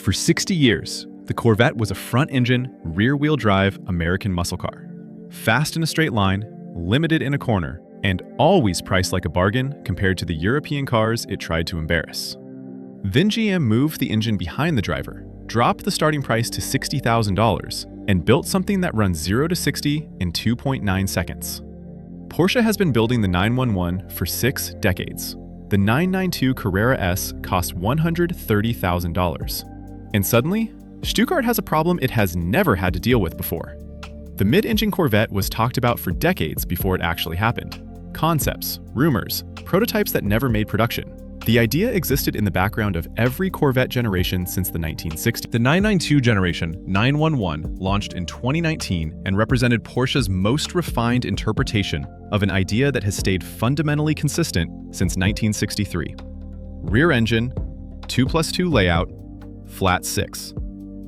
For 60 years, the Corvette was a front-engine, rear-wheel drive American muscle car. Fast in a straight line, limited in a corner, and always priced like a bargain compared to the European cars it tried to embarrass. Then GM moved the engine behind the driver, dropped the starting price to $60,000, and built something that runs 0 to 60 in 2.9 seconds. Porsche has been building the 911 for 6 decades. The 992 Carrera S cost $130,000. And suddenly, Stuttgart has a problem it has never had to deal with before. The mid-engine Corvette was talked about for decades before it actually happened. Concepts, rumors, prototypes that never made production. The idea existed in the background of every Corvette generation since the 1960s. The 992 generation 911 launched in 2019 and represented Porsche's most refined interpretation of an idea that has stayed fundamentally consistent since 1963. Rear engine, 2+2 layout, flat 6.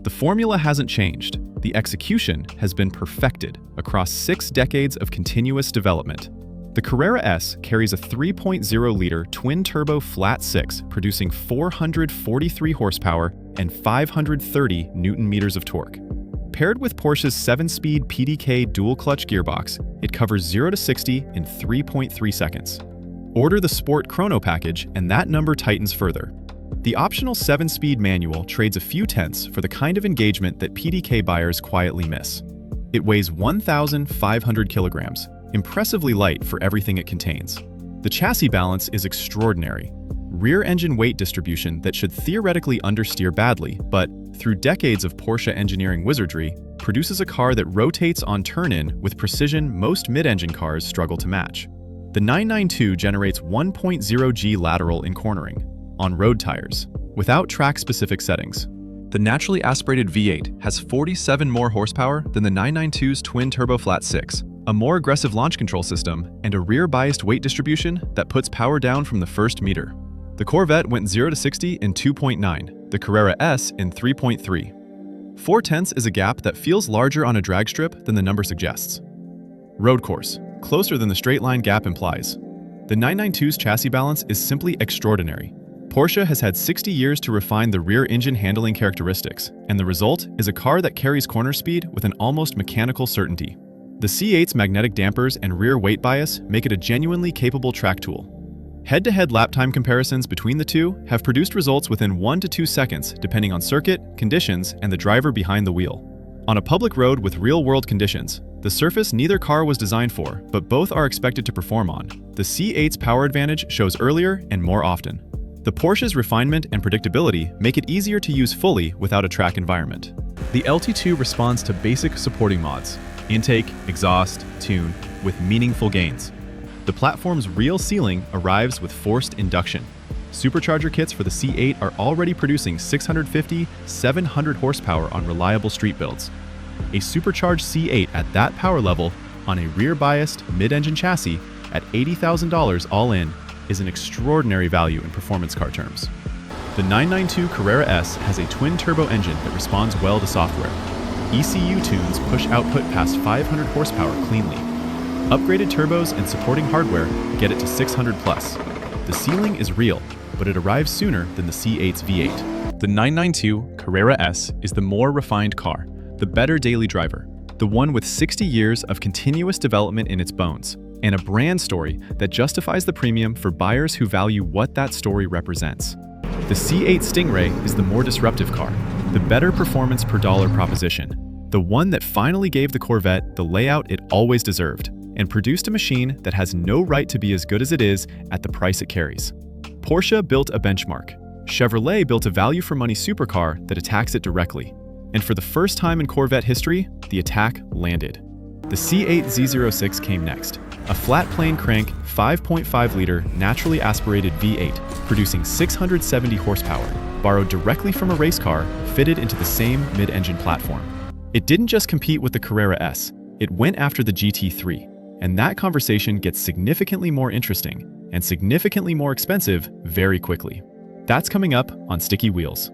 The formula hasn't changed. The execution has been perfected across 6 decades of continuous development. The Carrera S carries a 3.0-liter twin-turbo flat 6, producing 443 horsepower and 530 newton-meters of torque. Paired with Porsche's 7-speed PDK dual-clutch gearbox, it covers 0 to 60 in 3.3 seconds. Order the Sport Chrono package, and that number tightens further. The optional 7-speed manual trades a few tenths for the kind of engagement that PDK buyers quietly miss. It weighs 1,500 kilograms, impressively light for everything it contains. The chassis balance is extraordinary. Rear engine weight distribution that should theoretically understeer badly, but through decades of Porsche engineering wizardry, produces a car that rotates on turn-in with precision most mid-engine cars struggle to match. The 992 generates 1.0 G lateral in cornering, on road tires, without track-specific settings. The naturally aspirated V8 has 47 more horsepower than the 992's twin-turbo flat 6, a more aggressive launch control system, and a rear-biased weight distribution that puts power down from the first meter. The Corvette went 0 to 60 in 2.9, the Carrera S in 3.3. 4 tenths is a gap that feels larger on a drag strip than the number suggests. Road course, closer than the straight line gap implies. The 992's chassis balance is simply extraordinary. Porsche has had 60 years to refine the rear engine handling characteristics, and the result is a car that carries corner speed with an almost mechanical certainty. The C8's magnetic dampers and rear weight bias make it a genuinely capable track tool. Head-to-head lap time comparisons between the two have produced results within 1 to 2 seconds depending on circuit, conditions, and the driver behind the wheel. On a public road with real-world conditions, the surface neither car was designed for, but both are expected to perform on, the C8's power advantage shows earlier and more often. The Porsche's refinement and predictability make it easier to use fully without a track environment. The LT2 responds to basic supporting mods, intake, exhaust, tune, with meaningful gains. The platform's real ceiling arrives with forced induction. Supercharger kits for the C8 are already producing 650-700 horsepower on reliable street builds. A supercharged C8 at that power level on a rear-biased mid-engine chassis at $80,000 all in is an extraordinary value in performance car terms. The 992 Carrera S has a twin-turbo engine that responds well to software. ECU tunes push output past 500 horsepower cleanly. Upgraded turbos and supporting hardware get it to 600 plus. The ceiling is real, but it arrives sooner than the C8's V8. The 992 Carrera S is the more refined car, the better daily driver, the one with 60 years of continuous development in its bones, and a brand story that justifies the premium for buyers who value what that story represents. The C8 Stingray is the more disruptive car, the better performance per dollar proposition, the one that finally gave the Corvette the layout it always deserved, and produced a machine that has no right to be as good as it is at the price it carries. Porsche built a benchmark. Chevrolet built a value-for-money supercar that attacks it directly. And for the first time in Corvette history, the attack landed. The C8 Z06 came next, a flat-plane crank, 5.5-liter, naturally aspirated V8, producing 670 horsepower, borrowed directly from a race car, fitted into the same mid-engine platform. It didn't just compete with the Carrera S, it went after the GT3. And that conversation gets significantly more interesting and significantly more expensive very quickly. That's coming up on Sticky Wheels.